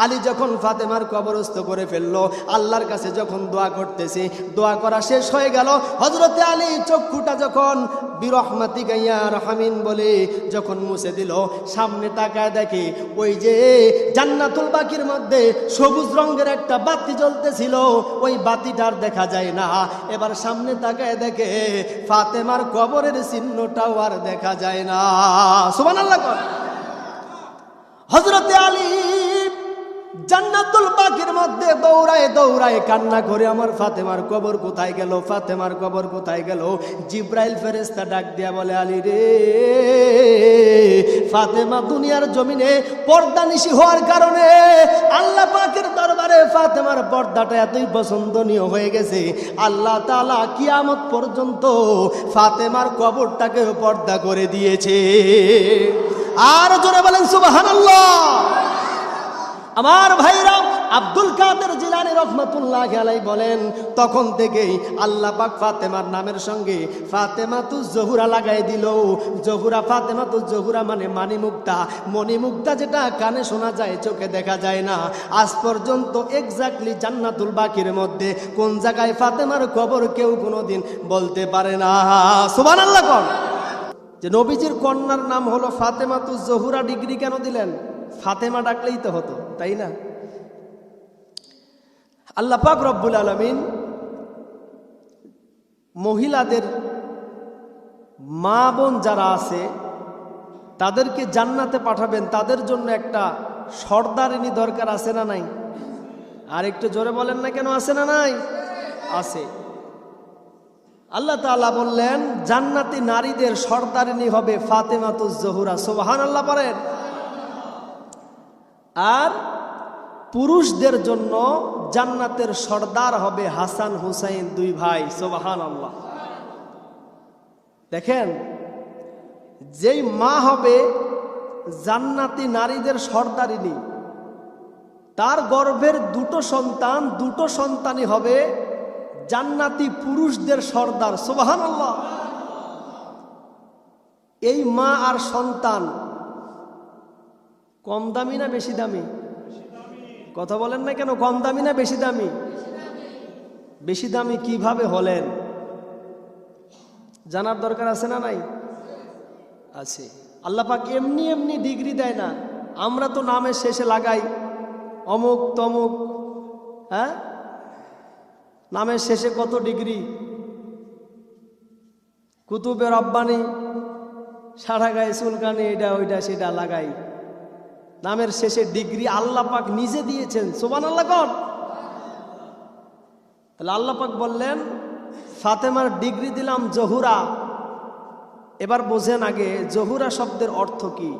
আলী যখন ফাতেমার কবরস্থ করে ফেললো, আল্লাহর কাছে যখন দোয়া করতেছে, দোয়া করা শেষ হয়ে গেল, হযরতে আলী চক্ষুটা যখন বিরহমাতিকা ইয়া রাহমিন বলে যখন মুছে দিল, সামনে তাকায় দেখে ওই যে জান্নাতুল বাকির মধ্যে সবুজ রঙের একটা বাতি জ্বলতেছিল, ওই বাতিটার দেখা যায় না। এবার সামনে তাকায় দেখে ফাতেমার কবরের চিহ্নটাও আর দেখা যায় না। সুবহানাল্লাহ। হযরতে আলী জান্নাতুল বাকির মধ্যে দৌড়ায় দৌড়ায় কান্না করে, আমার ফাতেমার কবর কোথায় গেল, ফাতেমার কবর কোথায় গেল। জিব্রাইল ফেরেশতা ডাক দিয়া বলে, আলী রে, ফাতেমা দুনিয়ার জমিনে পর্দানিশী হওয়ার কারণে আল্লাহ পাকের দরবারে ফাতেমার পর্দাটা এতই পছন্দনীয় হয়ে গেছে, আল্লাহ তাআলা কিয়ামত পর্যন্ত ফাতেমার কবরটাকে পর্দা করে দিয়েছে। আর জোরে বলেন সুবহানাল্লাহ। আমার ভাইরা, আব্দুল কাদের জিলানী রহমাতুল্লাহি আলাইহি বলেন, তখন থেকেই আল্লাহ পাক ফাতেমার নামের সঙ্গে ফাতেমাতুজ জোহরা লাগাই দিল। জোহরা, ফাতেমাতুজ জোহরা মানে মানিমুক্তা, মণিমুক্তা, যেটা কানে শোনা যায় চোখে দেখা যায় না। আজ পর্যন্ত এক্স্যাক্টলি জান্নাতুল বাকির মধ্যে কোন জায়গায় ফাতেমার কবর কেউ কোনোদিন বলতে পারে না। সুবহানাল্লাহ। কোন যে নবীজির কন্যার নাম হলো ফাতেমাতুজ জোহরা, ডিগ্রি কেন দিলেন? ফাতেমা ডাকলেই তো হতো, তাই না? আল্লাহ পাক রব্বুল আলামিন মহিলাদের মা বোন যারা আছে তাদেরকে জান্নাতে পাঠাবেন, তাদের জন্য একটা সর্দারিনী দরকার, আছে না নাই? আর একটু জোরে বলেন না কেন, আছে না নাই? আছে। আল্লাহ তাআলা বললেন জান্নাতি নারীদের সর্দারিনী হবে ফাতেমাতুজ জোহরা। সুবহানাল্লাহ পড়েন। আর পুরুষদের জন্য জান্নাতের সর্দার হবে হাসান হুসাইন, দুই ভাই। সুবহানাল্লাহ। দেখেন, যেই মা হবে জান্নাতি নারীদের সর্দারিনী, তার গর্ভের দুটো সন্তানই হবে জান্নাতি পুরুষদের সর্দার। সুবহানাল্লাহ। এই মা আর সন্তান কম দামি না বেশি দামি? কথা বলেন না কেন, কম দামি না বেশি দামি? বেশি দামি কিভাবে হলেন জানার দরকার আছে না নাই? আছে। আল্লাহ পাক এমনি এমনি ডিগ্রি দেয় না। আমরা তো নামের শেষে লাগাই অমুক তমুক, হ্যাঁ, নামের শেষে কত ডিগ্রি, কুতুবে রব্বানি, সারা গায়ে চুলকানি, এটা ওইটা সেটা লাগাই, নামের শেষে ডিগ্রি আল্লাহ পাক নিজে দিয়েছেন। সুবহানাল্লাহ। কোন তাহলে আল্লাহ পাক বললেন ফাতেমার ডিগ্রি দিলাম জহুরা। এবার বোঝেন আগে জহুরা শব্দের অর্থ কি।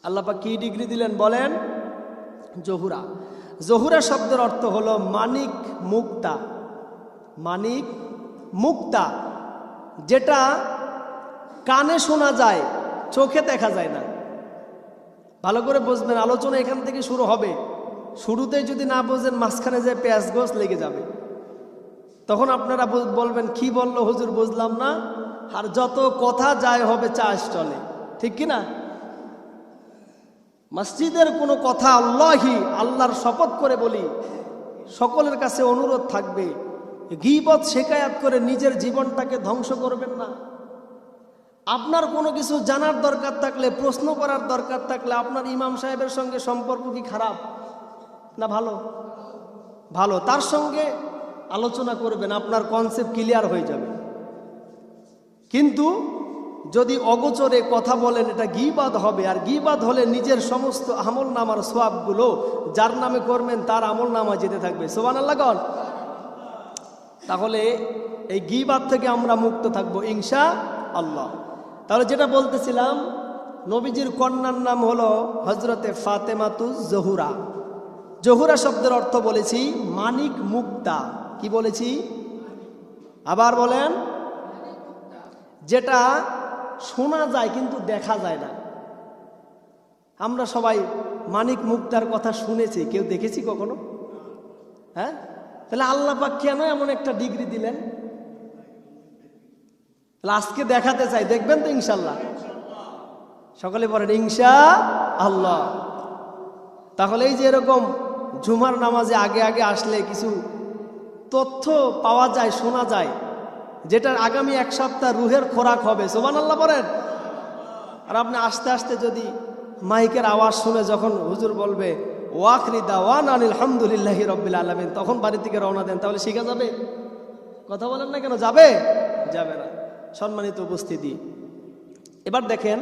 আল্লাহ পাক কি ডিগ্রি দিলেন বলেন? জহুরা। জহুরা শব্দের অর্থ হলো মানিক মুক্তা। মানিক মুক্তা, যেটা কানে শোনা যায়, চোখে দেখা যায় না। ভালো করে বুঝবেন, আলোচনা এখান থেকে শুরু হবে। শুরুতেই যদি না বোঝেন, মাঝখানে যে পেঁয়াজ গোছ লেগে যাবে, তখন আপনারা বলবেন কি বললো হুজুর, বুঝলাম না। আর যত কথা যায় হবে চা স্টলে, ঠিক কিনা? মসজিদের কোনো কথা আল্লাহর শপথ করে বলি, সকলের কাছে অনুরোধ থাকবে, গীবত শিকায়াত করে নিজের জীবনটাকে ধ্বংস করবেন না। আপনার কোনো কিছু জানার দরকার থাকলে, প্রশ্ন করার দরকার থাকলে, আপনার ইমাম সাহেবের সঙ্গে সম্পর্ক কি খারাপ না ভালো? ভালো। তার সঙ্গে আলোচনা করবেন, আপনার কনসেপ্ট ক্লিয়ার হয়ে যাবে। কিন্তু যদি অগোচরে কথা বলেন, এটা গীবাত হবে। আর গীবাত হলে নিজের সমস্ত আমল নামার সওয়াবগুলো যার নামে করবেন তার আমল নামা যেতে থাকবে। সুবহানাল্লাহ। কোন তাহলে এই গীবাত থেকে আমরা মুক্ত থাকবো ইনশাআল্লাহ। তাহলে যেটা বলতেছিলাম, নবীজির কন্যার নাম হলো হযরতে ফাতেমাতুজ জোহরা। জোহরা শব্দের অর্থ বলেছি মানিক মুক্তা। কি বলেছি? আবার বলেন। যেটা শোনা যায় কিন্তু দেখা যায় না। আমরা সবাই মানিক মুক্তার কথা শুনেছি, কেউ দেখেছি কখনো? হ্যাঁ, তাহলে আল্লাহ পাক কেন এমন একটা ডিগ্রি দিলেন? আজকে দেখাতে চাই, দেখবেন তো ইনশাআল্লাহ। সকলে বলেন ইনশাআল্লাহ। তাহলে এই যে এরকম জুমার নামাজে আগে আগে আসলে কিছু তথ্য পাওয়া যায়, শোনা যায়, যেটার আগামী এক সপ্তাহ রুহের খোরাক হবে। সুবহানাল্লাহ বলেন। আর আপনি আস্তে আস্তে যদি মাইকের আওয়াজ শুনে যখন হুজুর বলবে ওয়াখরি দাওয়ানা আলহামদুলিল্লাহি রাব্বিল আলামিন, তখন বাড়ি থেকে রওনা দেন, তাহলে শিখা যাবে? কথা বলেন না কেন? যাবে? যাবে না। সম্মানিত উপস্থিতি, এবার দেখেন,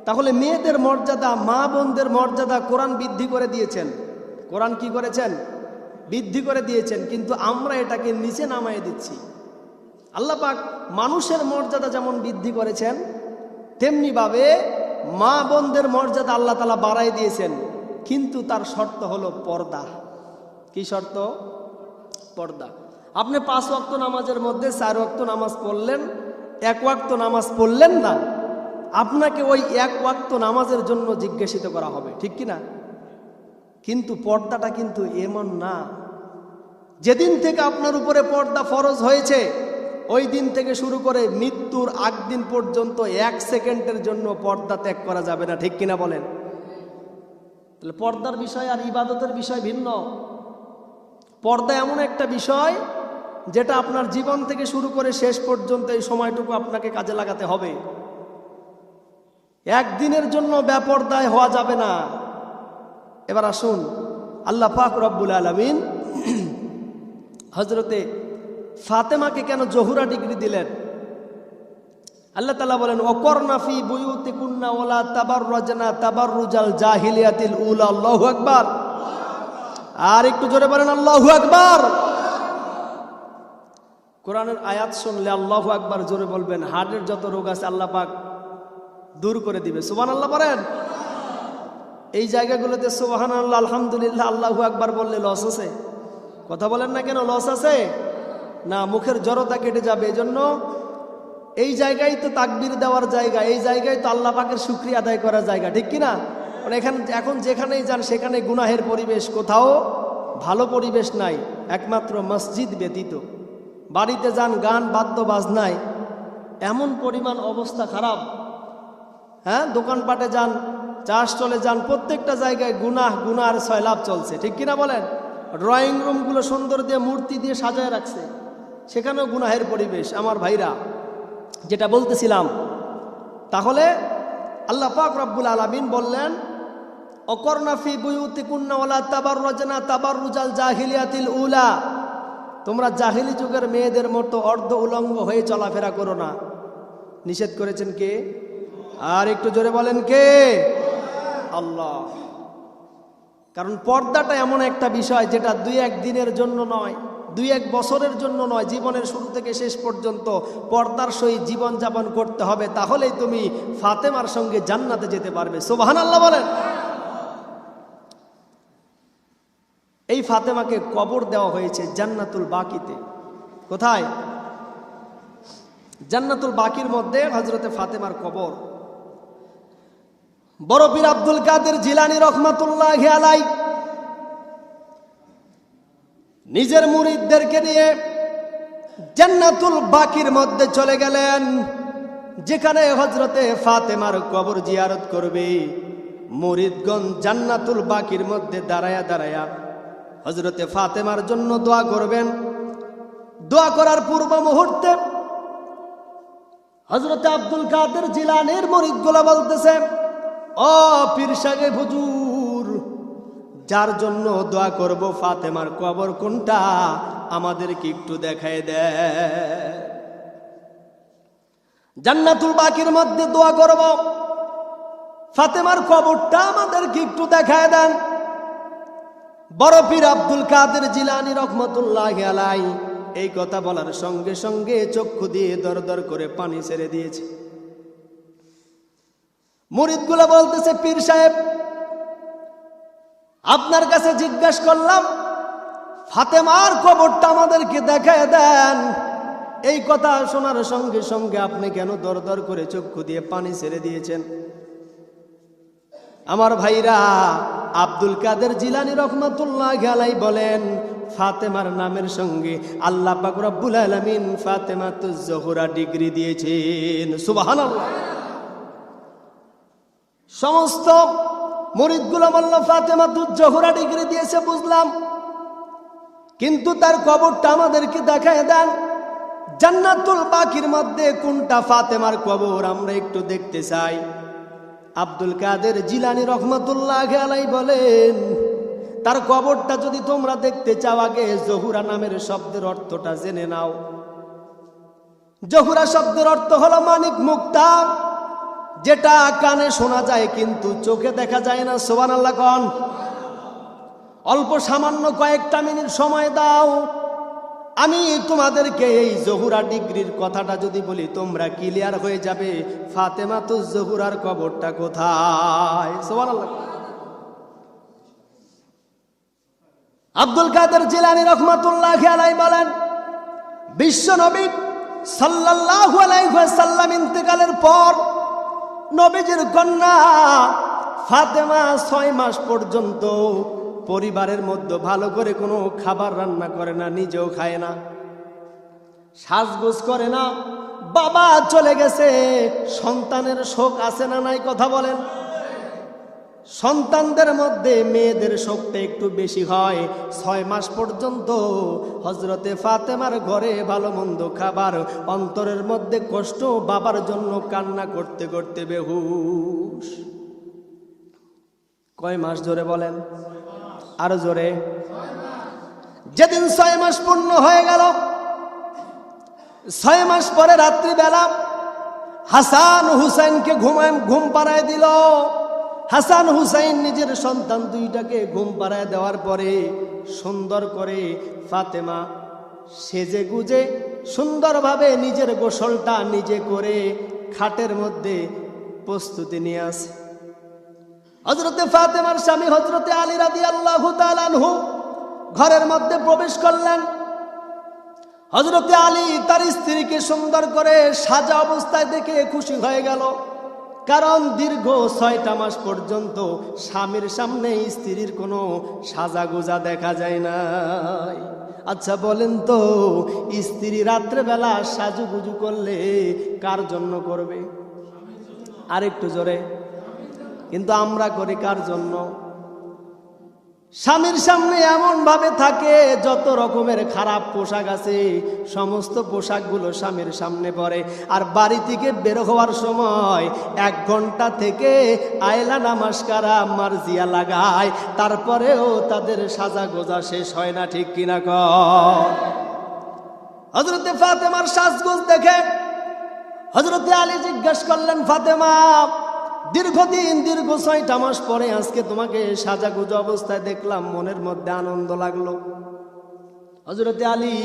তাহলে মেয়েদের মর্যাদা, মা বোনদের মর্যাদা কোরআন বৃদ্ধি করে দিয়েছেন। কোরআন কি করেছেন? বৃদ্ধি করে দিয়েছেন, কিন্তু আমরা এটাকে নিচে নামায়ে দিচ্ছি। আল্লাহ পাক মানুষের মর্যাদা যেমন বৃদ্ধি করেছেন, তেমনি ভাবে মা বোনদের মর্যাদা আল্লাহ তাআলা বাড়াই দিয়েছেন, কিন্তু তার শর্ত হলো পর্দা। কি শর্ত? পর্দা। আপনি 5 ওয়াক্ত নামাজের মধ্যে 4 ওয়াক্ত নামাজ পড়লেন, 1 ওয়াক্ত নামাজ পড়লেন না, আপনাকে ওই 1 ওয়াক্ত নামাজের জন্য জিজ্ঞাসিত করা হবে, ঠিক কি না? কিন্তু পর্দাটা কিন্তু এমন না। যেদিন থেকে আপনার উপরে পর্দা ফরজ হয়েছে, ওই দিন থেকে শুরু করে মৃত্যুর আগ দিন পর্যন্ত 1 সেকেন্ডের জন্য পর্দা ত্যাগ করা যাবে না, ঠিক কিনা বলেন? তাহলে পর্দার বিষয় আর ইবাদতের বিষয় ভিন্ন। পর্দা এমন একটা বিষয় যেটা আপনার জীবন থেকে শুরু করে শেষ পর্যন্ত এই সময়টুকু আপনাকে কাজে লাগাতে হবে। একদিনের জন্য বেপরদায় হওয়া যাবে না। এবার আসুন, আল্লাহ পাক রব্বুল আলামিন হযরতে ফাতেমাকে কেন জোহরা ডিগ্রি দিলেন? আল্লাহ তাআলা বলেন ওয়াকরনা ফি বুয়ুতিকুন্না ওয়ালা তাবাররাজনা তাবাররুজাল জাহিলিয়াতিল উলা। আল্লাহু আকবার। আর একটু জোরে বলেন আল্লাহু আকবার। কোরআনের আয়াত শুনলে আল্লাহু আকবার জোরে বলবেন, হার্টের যত রোগ আছে আল্লাহ পাক দূর করে দিবে। সুবহানাল্লাহ বলেন। এই জায়গাগুলোতে সুবহানাল্লাহ, আলহামদুলিল্লাহ, আল্লাহু আকবার বললে লস আছে? কথা বলেন না কেন? লস আছে না? মুখের জড়তা কেটে যাবে। এজন্য এই জায়গায় তো তাকবীর দেওয়ার জায়গা, এই জায়গায় তো আল্লাহ পাকের শুকরিয়া আদায় করার জায়গা, ঠিক কিনা? এখন যেখানেই যান সেখানে গুনাহের পরিবেশ, কোথাও ভালো পরিবেশ নাই, একমাত্র মসজিদ ব্যতীত। বাড়িতে যান, গান বাদ্য বাজনায় এমন পরিমাণ অবস্থা খারাপ। হ্যাঁ, দোকানপাটে যান, চা স্টলে যান, প্রত্যেকটা জায়গায় গুনার সয়লাভ চলছে, ঠিক কিনা বলেন? ড্রয়িং রুমগুলো সুন্দর দিয়ে মূর্তি দিয়ে সাজায় রাখছে, সেখানেও গুনাহের পরিবেশ। আমার ভাইরা, যেটা বলতেছিলাম, তাহলে আল্লাহ পাক রব্বুল আলামিন বললেন ওয়াকরনা ফি বুয়ুতিকুন্না ওয়ালা তাবাররাজনা তাবাররুজাল জাহিলিয়াতিল উলা, তোমরা জাহিলি যুগের মেয়েদের মতো অর্ধ উলঙ্গ হয়ে চলাফেরা করো না। নিষেধ করেছেন কে? আর একটু জোরে বলেন কে? আল্লাহ। কারণ পর্দাটা এমন একটা বিষয় যেটা 2-1 দিনের জন্য নয়, 2-1 বছরের জন্য নয়, জীবনের শুরু থেকে শেষ পর্যন্ত পর্দার সহিত জীবন যাপন করতে হবে। তাহলেই তুমি ফাতেমার সঙ্গে জান্নাতে যেতে পারবে। সুবহানাল্লাহ বলেন। এই ফাতেমাকে কবর দেওয়া হয়েছে জান্নাতুল বাকিতে। কোথায়? জান্নাতুল বাকির মধ্যে হযরতে ফাতেমার কবর। বড় পীর আব্দুল কাদের জিলানী রহমাতুল্লাহি আলাইহি নিজের মুরিদদেরকে নিয়ে জান্নাতুল বাকির মধ্যে চলে গেলেন, যেখানে হযরতে ফাতেমার কবর জিয়ারত করবে। মুরিদগণ জান্নাতুল বাকির মধ্যে দাঁড়ায়া দাঁড়ায়া হযরতে ফাতেমার জন্য দোয়া করবেন। দোয়া করার পূর্ব মুহূর্তে হযরতে আব্দুল কাদের জিলানীর মুরিদগুলো বলতেছে, ও পীর সাহেব হুজুর, যার জন্য দোয়া করব ফাতেমার কবর কোনটা আমাদেরকে একটু দেখায় দেয়। জান্নাতুল বাকির মধ্যে দোয়া করব, ফাতেমার কবরটা আমাদেরকে একটু দেখায় দেন। বড় পীর আব্দুল কাদের জিলানী রহমাতুল্লাহি আলাইহি এই কথা বলার সঙ্গে সঙ্গে চক্ষু দিয়ে দরদর করে পানি ছেড়ে দিয়েছে। মুরিদগুলো বলতেছে, পীর সাহেব, আপনার কাছে জিজ্ঞাসা করলাম ফাতেমার কবরটা আমাদেরকে দেখায় দেন। এই কথা শোনার সঙ্গে সঙ্গে আপনি কেন দরদর করে চক্ষু দিয়ে পানি ছেড়ে দিয়েছেন? আমার ভাইরা, আব্দুল কাদের জিলানী রহমাতুল্লাহি আলাইহি বলেন, ফাতেমার নামের সঙ্গে আল্লাহ পাক রব্বুল আলামিন ফাতেমাতুজ জোহরা ডিগ্রি দিয়েছেন। সুবহানাল্লাহ। সমস্ত মুরিদগুলো বলল ফাতেমা জোহরা ডিগ্রি দিয়েছে বুঝলাম, কিন্তু তার কবরটা আমাদেরকে দেখায় দেন। জান্নাতুল বাকির মধ্যে কোনটা ফাতেমার কবর আমরা একটু দেখতে চাই। আব্দুল কাদের জিলানী রহমাতুল্লাহ আলাইহি বলেন, তার কবরটা যদি তোমরা দেখতে চাও আগে জহুরা নামের শব্দের অর্থটা জেনে নাও। জহুরা শব্দের অর্থ হলো মানিক মুক্তা, যেটা কানে শোনা যায় কিন্তু চোখে দেখা যায় না। সুবহানাল্লাহ কোন। অল্প সামান্য কয়েকটা মিনিট সময় দাও, আমি তোমাদেরকে এই জহুরা ডিগ্রির কথাটা যদি বলি তোমরা ক্লিয়ার হয়ে যাবে ফাতেমা তো জহুরার কবরটা কোথায়। সুবহানাল্লাহ। আব্দুল কাদের জিলানী রাহমাতুল্লাহি আলাইহি বলেন, বিশ্ব নবী সাল্লাল্লাহু আলাইহি ওয়াসাল্লাম ইন্তেকালের পর নবীজির কন্যা ফাতেমা 6 মাস পর্যন্ত পরিবারের মধ্যে ভালো করে কোনো খাবার রান্না করে না, নিজেও খায় না, সাজগোজ করে না। বাবা চলে গেছে, সন্তানের শোক আছে না নাই কথা বলেন। সন্তানদের মধ্যে মেয়েদের শোকটা একটু বেশি হয়। 6 মাস পর্যন্ত হযরতে ফাতেমার ঘরে ভালো মন্দ খাবার, অন্তরের মধ্যে কষ্ট, বাবার জন্য কান্না করতে করতে বেহুশ। কয় মাস জোরে বলেন, আরো জোরে। যেদিন 6 মাস পূর্ণ হয়ে গেল, 6 মাস পরে রাত্রিবেলা হাসান হুসাইনকে ঘুম পাড়ায় দিল। হাসান হুসাইন নিজের সন্তান দুইটাকে ঘুম পাড়ায় দেওয়ার পরে সুন্দর করে ফাতেমা সেজে গুজে সুন্দরভাবে নিজের গোসলটা নিজে করে খাটের মধ্যে প্রস্তুতি নিয়ে আসে। হযরতে ফাতেমার স্বামী হযরতে আলী রাদিয়াল্লাহু তাআলা আনহু ঘরের মধ্যে প্রবেশ করলেন। হযরতে আলী তার স্ত্রীকে সুন্দর করে সাজা অবস্থায় দেখে খুশি হয়ে গেল, কারণ দীর্ঘ 6টা মাস পর্যন্ত স্বামীর সামনে স্ত্রীর কোনো সাজাগোজা দেখা যায় নাই। আচ্ছা বলেন তো, স্ত্রী রাত্রেবেলা সাজুগুজু করলে কার জন্য করবে? আরেকটু জোরে। কিন্তু আমরা করি কার জন্য? স্বামীর সামনে এমন ভাবে থাকে, যত রকমের খারাপ পোশাক আছে সমস্ত পোশাকগুলো স্বামীর সামনে পরে। আর বাড়ি থেকে বের হওয়ার সময় 1 ঘন্টা থেকে আয়লা নামাজকারা মার্জিয়া লাগায়, তারপরেও তাদের সাজা গোজা শেষ হয় না, ঠিক কিনা কর? হযরতে ফাতেমার সাজগোজ দেখে হযরতে আলী জিজ্ঞাসা করলেন, ফাতেমা দীর্ঘদিন দীর্ঘ 6টা মাস পরে আজকে তোমাকে সাজাগুজা অবস্থায় দেখলাম, মনের মধ্যে আনন্দ লাগলো। হযরতে আলী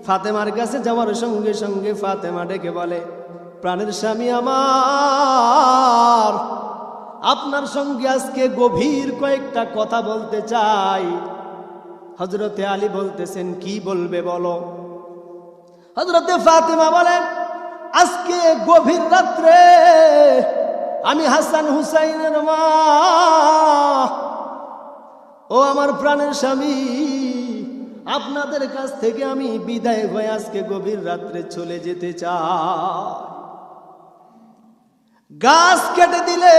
ফাতেমার কাছে যাওয়ার সঙ্গে সঙ্গে ফাতেমা ডেকে বলে, প্রাণের স্বামী আমার, আপনার সঙ্গে আজকে গভীর কয়েকটা কথা বলতে চাই। হযরতে আলী বলতেছেন, কি বলবে বলো। হযরতে ফাতেমা বলেন, আজকে গভীর রাত্রে আমি হাসান হুসাইনের মা, ও আমার প্রাণের স্বামী, আপনাদের কাছ থেকে আমি বিদায় হয়ে আজকে গভীর রাত্রে চলে যেতে চাই। গাছ কেটে দিলে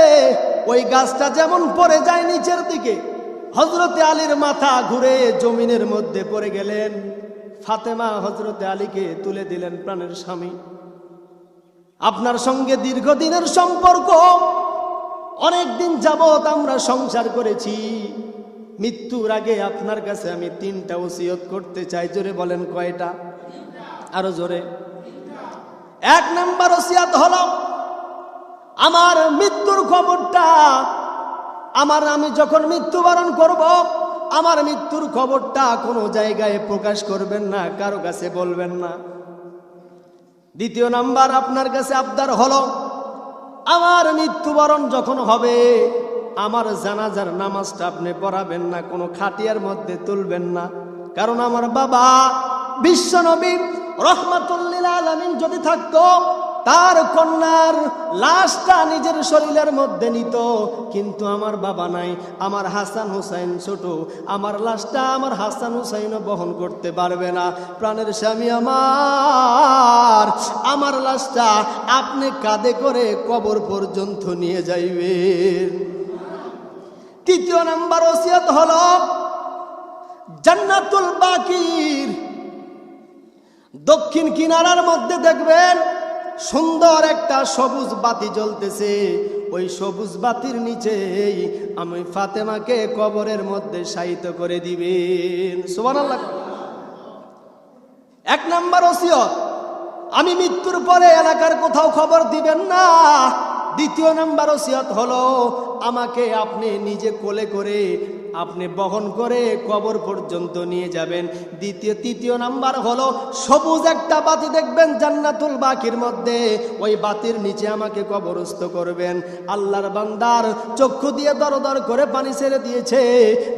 ওই গাছটা যেমন পড়ে যায় নিচের দিকে, হযরতে আলীর মাথা ঘুরে জমিনের মধ্যে পড়ে গেলেন। ফাতেমা হযরতে আলীকে তুলে দিলেন, প্রাণের স্বামী, আপনার সঙ্গে দীর্ঘদিনের সম্পর্ক, অনেক দিন যাবত আমরা সংসার করেছি। মৃত্যুর আগে আপনার কাছে আমি 3টা ওসিয়ত করতে চাই। জোরে বলেন, কয়টা? আরো জোরে। 1 নাম্বার ওসিয়ত হলো, আমার মৃত্যুর খবরটা, আমি যখন মৃত্যুবরণ করব, আমার মৃত্যুর খবরটা কোনো জায়গায় প্রকাশ করবেন না, কারো কাছে বলবেন না। 2 নাম্বার আপনার কাছে আবদার হলো, আমার মৃত্যুবরণ যখন হবে আমার জানাজার নামাজটা আপনি পড়াবেন না, কোনো খাটিয়ার মধ্যে তুলবেন না। কারণ আমার বাবা বিশ্ব নবী রাহমাতুল লিল আলামিন যদি থাকতো, তার কন্যার লাশটা নিজের শরীরের মধ্যে নিত, কিন্তু আমার বাবা নাই, আমার হাসান হুসাইন ছোট, আমার লাশটা আমার হাসান হুসাইনও বহন করতে পারবে না। প্রাণের স্বামী আমার লাশটা আপনি কাঁধে করে কবর পর্যন্ত নিয়ে যাইবেন। তৃতীয় নাম্বার ওসিয়ত হলো জান্নাতুল বাকির দক্ষিণ কিনারার মধ্যে দেখবেন সুন্দর একটা সবুজ বাতি জ্বলতেছে। ওই সবুজ বাতির নিচেই আমি ফাতেমাকে কবরের মধ্যে শায়িত করে দিবেন। সুবহানাল্লাহ। এক নাম্বার ওসিয়ত, আমি মৃত্যুর পরে এলাকার কোথাও খবর দিবেন না। দ্বিতীয় নাম্বার ওসিয়ত হলো আমাকে আপনি নিজে কোলে করে আপনি বহন করে কবর পর্যন্ত নিয়ে যাবেন। তৃতীয় নাম্বার হলো সবুজ একটা বাতি দেখবেন জান্নাতুল বাকির মধ্যে, ওই বাতির নিচে আমাকে কবরস্থ করবেন। আল্লাহর বান্দার চক্ষু দিয়ে দরদর করে পানি ছেড়ে দিয়েছে,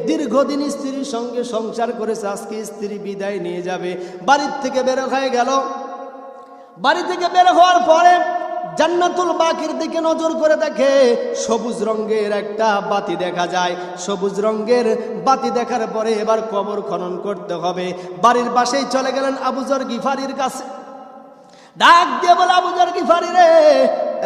দীর্ঘদিন স্ত্রীর সঙ্গে সংসার করেছে, আজকে স্ত্রী বিদায় নিয়ে যাবে, বাড়ির থেকে বের হয়ে গেল। বাড়ি থেকে বের হওয়ার পরে জান্নাতুল বাকির দিকে নজর করে দেখে সবুজ রঙের একটা বাতি দেখা যায়। সবুজ রঙের বাতি দেখার পরে এবার কবর খনন করতে হবে। বাড়ির পাশেই চলে গেলেন আবু যর গিফারির কাছে, ডাক দিয়ে বলে, আবু যর গিফারি রে,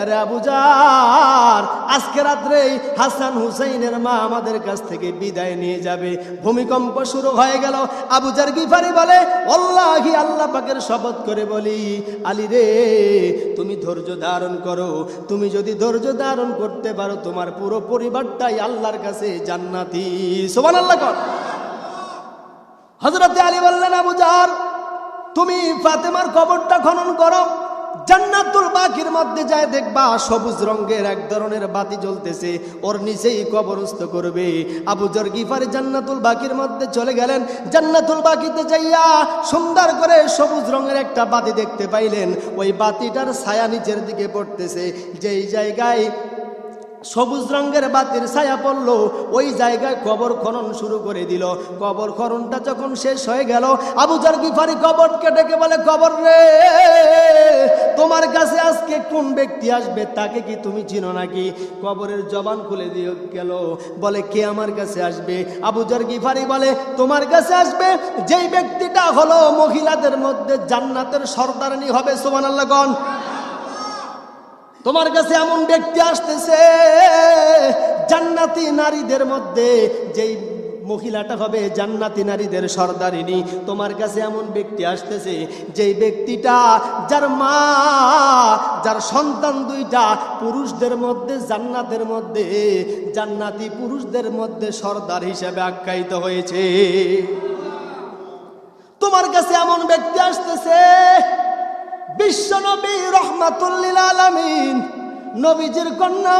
আরে আবু যার, আজকে রাত্রে হাসান হুসাইনের মা আমাদের কাছ থেকে বিদায় নিয়ে যাবে। ভূমিকম্প শুরু হয়ে গেল। আবু যর গিফারি বলে, আল্লাহি, আল্লাহ পাকের শপথ করে বলি, আলী রে, তুমি ধৈর্য ধারণ করো। তুমি যদি ধৈর্য ধারণ করতে পারো, তোমার পুরো পরিবারটাই আল্লাহর কাছে জান্নাতি। সুবহানাল্লাহ। হযরতে আলী বললেন, আবু যার, তুমি ফাতেমার কবরটা খনন করো। জান্নাতুল বাকির মধ্যে যায় দেখবা সবুজ রঙের এক ধরনের বাতি জ্বলতেছে, ওর নিচেই কবরস্থ করবে। আবু যর গিফারি জান্নাতুল বাকির মধ্যে চলে গেলেন। জান্নাতুল বাকিতে যাইয়া সুন্দর করে সবুজ রঙের একটা বাতি দেখতে পাইলেন। ওই বাতিটার ছায়া নিচের দিকে পড়তেছে। যেই জায়গায় সবুজ রঙের বাতির ছায়া পড়লো, ওই জায়গায় কবর খনন শুরু করে দিল। কবর খননটা যখন শেষ হয়ে গেল, আবু যর গিফারি কবরকে ডেকে বলে, কবর রে, তোমার কাছে আজকে কোন ব্যক্তি আসবে, তাকে কি তুমি চিনো নাকি? কবরের জবান খুলে দিয়ে গেল, বলে, কে আমার কাছে আসবে? আবু যর গিফারি বলে, তোমার কাছে আসবে যেই ব্যক্তিটা হলো মহিলাদের মধ্যে জান্নাতের সর্দারনী হবে। সুবহানাল্লাহ। তোমার কাছে এমন ব্যক্তি আসতেছে জান্নাতি নারীদের মধ্যে, যেই মহিলাটা হবে জান্নাতি নারীদের সর্দারিনী। তোমার কাছে এমন ব্যক্তি আসতেছে যেই ব্যক্তিটা, যার মা, যার সন্তান দুইটা পুরুষদের মধ্যে জান্নাতের মধ্যে, জান্নাতি পুরুষদের মধ্যে সর্দার হিসেবে আখ্যায়িত হয়েছে। তোমার কাছে এমন ব্যক্তি আসতেছে বিশ্বনবী রাহমাতুল লিল আলামিন, নবীজির কন্যা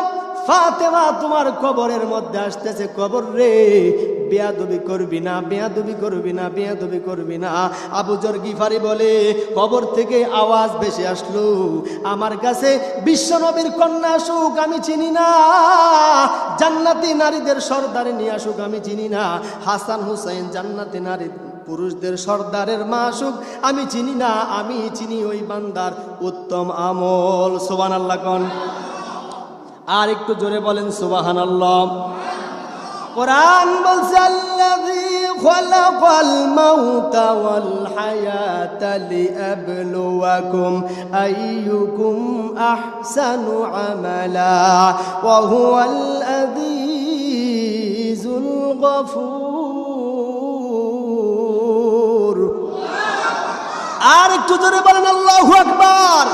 ফাতেমা তোমার কবরের মধ্যে আসতেছে। কবর রে, বেয়াদবি করবি না, বেয়াদবি করবি না, বেয়াদবি করবি না। আবু যর গিফারি বলে, কবর থেকে আওয়াজ ভেসে আসলো, আমার কাছে বিশ্বনবীর কন্যা আসুক আমি চিনি না, জান্নাতি নারীদের সর্দারিনী আসুক আমি চিনি না, হাসান হুসাইন জান্নাতি নারী পুরুষদের সর্দারের মা আসুক আমি চিনি না, আমি চিনি ওই বান্দার উত্তম আমল। সুবহানাল্লাহ কোন, আর একটু জোরে বলেন সুবহানাল্লাহ। কোরআন বলছে, আল্লাযী খালাকাল মাউতা ওয়াল হায়াতা লিয়াবলুয়াকুম আইয়ুকুম আহসানু আমালা ওয়া হুয়াল আযীজুল গফুর। আর একটু জোরে বলেন আল্লাহু আকবার।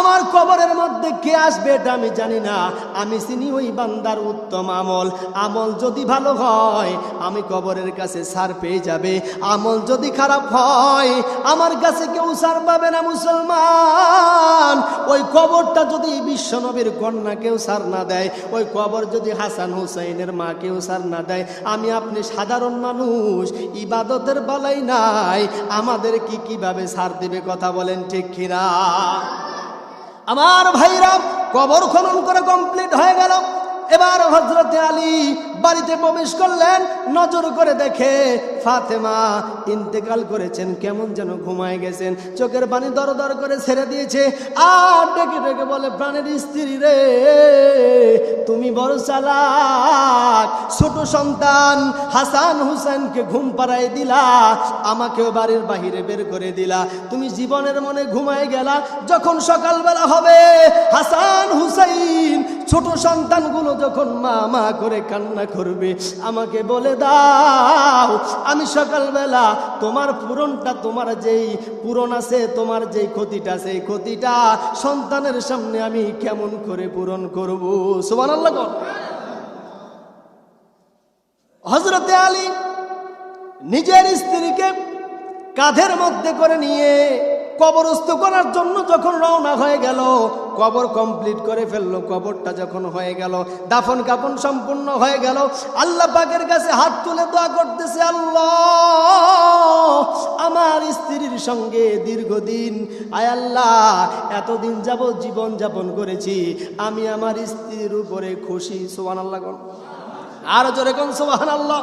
আমার কবরের মধ্যে কে আসবে এটা আমি জানি না, আমি চিনি ওই বান্দার উত্তম আমল। আমল যদি ভালো হয় আমি কবরের কাছে ছাড় পেয়ে যাবে, আমল যদি খারাপ হয় আমার কাছে কেউ ছাড় পাবে না। মুসলমান, ওই কবরটা যদি বিশ্বনবীর কন্যা কেউ ছাড় না দেয়, ওই কবর যদি হাসান হুসাইনের মা কেউ ছাড় না দেয়, আমি আপনি সাধারণ মানুষ, ইবাদতের বেলায় নাই, আমাদের কিভাবে ছাড় দিবে? কথা বলেন ঠিক কিনা? আমার ভাইরা, কবর খনন করে কমপ্লিট হয়ে গেল। এবার হযরতে আলী বাড়িতে প্রবেশ করলেন, নজর করে দেখে ফাতেমা ইন্তেকাল করেছেন, কেমন যেন ঘুমায় গেছেন, চোখের পানি দরদর করে ছেড়ে দিয়েছে। আর ডেকে ডেকে বলে, প্রাণের স্ত্রী রে, তুমি বড় চালাক, ছোট সন্তান হাসান হুসাইনকে ঘুম পাড়ায় দিলা, আমাকেও বাড়ির বাহিরে বের করে দিলা, তুমি জীবনের মনে ঘুমায় গেলা। যখন সকালবেলা হবে হাসান হুসাইন ছোট সন্তানগুলো যখন মা মা করে কান্না করবে, আমাকে বলে দাও আমি সকালবেলা তোমার পূরণটা, তোমার যেই পূরণ আছে, তোমার যেই ক্ষতিটা, সেই ক্ষতিটা সন্তানের সামনে আমি কেমন করে পূরণ করব। সুবহানাল্লাহ। হযরতে আলী নিজের স্ত্রীকে কাঁধের মধ্যে করে নিয়ে কবরস্থ করার জন্য যখন রওনা হয়ে গেল, কবর কমপ্লিট করে ফেললো, কবরটা যখন হয়ে গেল, দাফন কাফন সম্পূর্ণ হয়ে গেল, আল্লাহ পাকের কাছে হাত তুলে দোয়া করতেছে, আল্লাহ আমার স্ত্রীর সঙ্গে দীর্ঘদিন, আয় আল্লাহ এতদিন যাবত জীবন যাপন করেছি, আমি আমার স্ত্রীর উপরে খুশি। সুবহানাল্লাহ। আর জোরে কোন সুবহানাল্লাহ।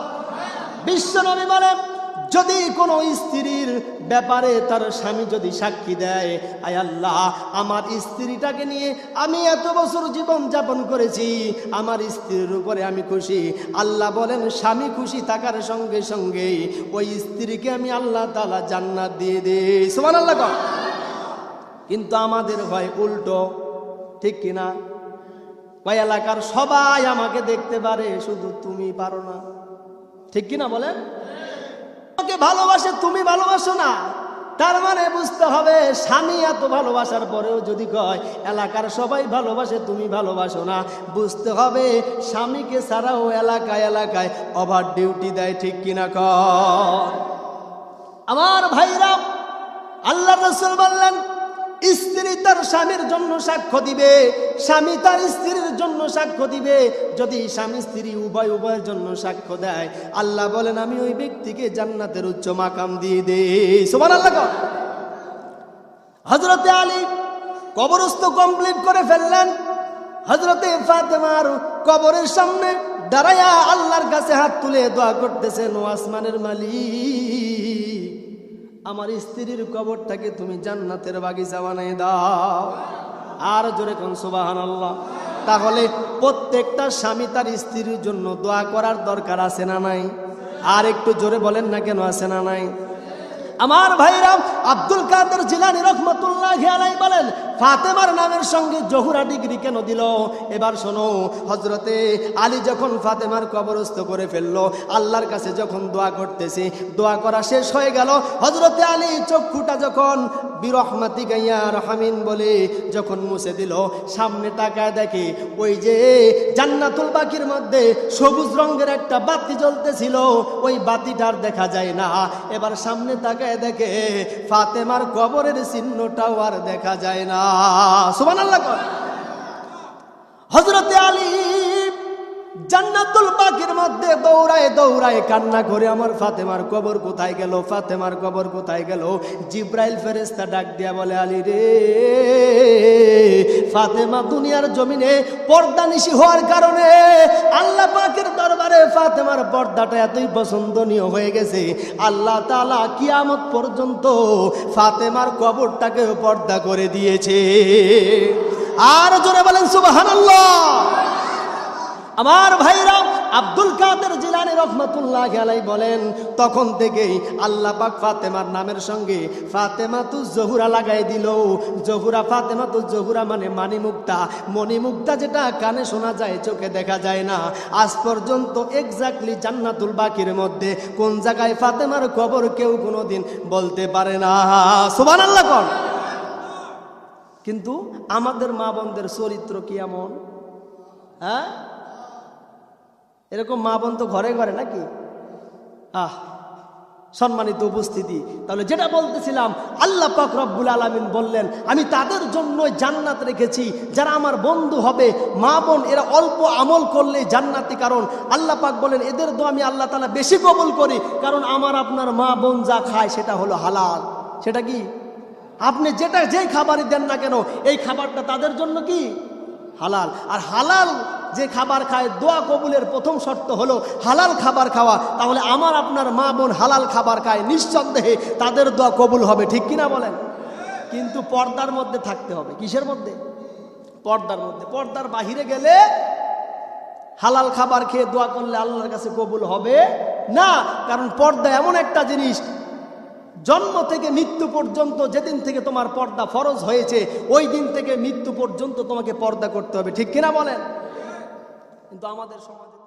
বিশ্ব নবী বলেন, যদি কোনো স্ত্রীর ব্যাপারে তার স্বামী যদি সাক্ষী দেয়, আয় আল্লাহ আমার স্ত্রীটাকে নিয়ে আমি এত বছর জীবন যাপন করেছি, আমার স্ত্রীর উপরে আমি খুশি, আল্লাহ বলেন স্বামী খুশি থাকার সঙ্গে সঙ্গে ওই স্ত্রীকে আমি আল্লাহ তাআলা জান্নাত দিয়ে দেই। সুবহানাল্লাহ। কিন্তু আমাদের হয় উল্টো, ঠিক কিনা? ওই এলাকার সবাই আমাকে দেখতে পারে, শুধু তুমি পারো না, ঠিক কিনা বলেন? তোমাকে ভালোবাসে, তুমি ভালোবাসো না, তার মানে বুঝতে হবে স্বামী এত ভালোবাসার পরেও যদি কয় এলাকার সবাই ভালোবাসে, তুমি ভালোবাসো না, বুঝতে হবে স্বামীকে ছাড়াও এলাকায় এলাকায় ওভার ডিউটি দেয়, ঠিক কিনা কর? আমার ভাইরা, আল্লাহ রাসূল বললেন, স্ত্রী তার স্বামীর জন্য সাক্ষ্য দিবে, স্বামী তার স্ত্রীর জন্য সাক্ষ্য দিবে। যদি স্বামী স্ত্রী উভয়ের জন্য সাক্ষ্য দেয়, আল্লাহ বলেন আমি ওই ব্যক্তিকে জান্নাতের উচ্চ মাকাম দিয়ে দেই। সুবহানাল্লাহ। হযরতে আলী কবরস্থ কমপ্লিট করে ফেললেন, হযরতে ফাতেমার কবরের সামনে দাঁড়ায়া আল্লাহর কাছে হাত তুলে দোয়া করতেছেন, ও আসমানের মালিক, আমার স্ত্রীর কবরটাকে তুমি জান্নাতের বাগিচা বানিয়ে দাও। আর জোরে কোন সুবহানাল্লাহ। তাহলে প্রত্যেকটা স্বামী তার স্ত্রীর জন্য দোয়া করার দরকার আছে না নাই? আর একটু জোরে বলেন না কেন, আছে না নাই? আমার ভাইরা, আব্দুল কাদের জিলানী রহমাতুল্লাহি আলাইহি বলেন, ফাতেমার নামের সঙ্গে জহুরা ডিগ্রি কেন দিল? এবার শোনো, হযরতে আলী যখন ফাতেমার কবরস্থ করে ফেললো, আল্লাহর কাছে যখন দোয়া করতেছে, দোয়া করা শেষ হয়ে গেল, হযরতে আলী চক্ষুটা যখন বিরহমাতিকা ইয়া রাহমিন বলে যখন মুছে দিল, সামনে তাকায় দেখে ওই যে জান্নাতুল বাকির মধ্যে সবুজ রঙের একটা বাতি জ্বলতেছিল, ওই বাতিটার দেখা যায় না। এবার সামনে তাকায় দেখে ফাতেমার কবরের চিহ্নটাও আর দেখা যায় না। সুবহানাল্লাহ। হযরতে আলী জান্নাতুল বাকির মধ্যে দৌড়ায় দৌড়ায় কান্না করে, আমার ফাতেমার কবর কোথায় গেল, ফাতেমার কবর কোথায় গেল? জিব্রাইল ফেরেশতা ডাক দিয়া বলে, আলী রে, ফাতেমা দুনিয়ার জমিনে পর্দানিশী হওয়ার কারণে আল্লাহ পাকের দরবারে ফাতেমার পর্দাটা এতই পছন্দনীয় হয়ে গেছে, আল্লাহ তাআলা কিয়ামত পর্যন্ত ফাতেমার কবরটাকে পর্দা করে দিয়েছে। আর জোরে বলেন সুবহানাল্লাহ। আমার ভাইরা, আব্দুল কাদের জিলানী রাহমাতুল্লাহি আলাইহি বলেন, তখন থেকেই আল্লাহ পাক ফাতেমার নামের সঙ্গে ফাতেমাতুজ জহুরা লাগাই দিল। জহুরা, ফাতেমাতুজ জহুরা মানে মানিমুক্তা, মণিমুক্তা, যেটা কানে শোনা যায়, চোখে দেখা যায় না। আজ পর্যন্ত এক্স্যাক্টলি জান্নাতুল বাকির মধ্যে কোন জায়গায় ফাতেমার কবর কেউ কোনোদিন বলতে পারে না। সুবহানাল্লাহ কোন। কিন্তু আমাদের মা বোনদের চরিত্র কি এমন? হ্যাঁ, এরকম মা বোন তো ঘরে ঘরে নাকি? সম্মানিত উপস্থিতি, তাহলে যেটা বলতেছিলাম, আল্লাহ পাক রব্বুল আলামিন বললেন আমি তাদের জন্য জান্নাত রেখেছি, যারা আমার বন্ধু হবে, মা বোন, এরা অল্প আমল করলে জান্নাতি। কারণ আল্লাহ পাক বলেন এদের দোয়া আমি আল্লাহ তাআলা বেশি কবুল করি, কারণ আমার আপনার মা বোন যা খায় সেটা হলো হালাল। সেটা কি? আপনি যেই খাবারই দেন না কেন, এই খাবারটা তাদের জন্য কি? হালাল। আর হালাল যে খাবার খায়, দোয়া কবুলের প্রথম শর্ত হলো হালাল খাবার খাওয়া। তাহলে আমার আপনার মা বোন হালাল খাবার খায়, নিঃসন্দেহে তাদের দোয়া কবুল হবে, ঠিক কিনা বলেন? কিন্তু পর্দার মধ্যে থাকতে হবে। কিসের মধ্যে? পর্দার মধ্যে। পর্দার বাহিরে গেলে হালাল খাবার খেয়ে দোয়া করলে আল্লাহর কাছে কবুল হবে না। কারণ পর্দা এমন একটা জিনিস, জন্ম থেকে মৃত্যু পর্যন্ত, যেদিন থেকে তোমার পর্দা ফরজ হয়েছে ওই দিন থেকে মৃত্যু পর্যন্ত তোমাকে পর্দা করতে হবে, ঠিক কিনা বলেন? কিন্তু আমাদের সমাজে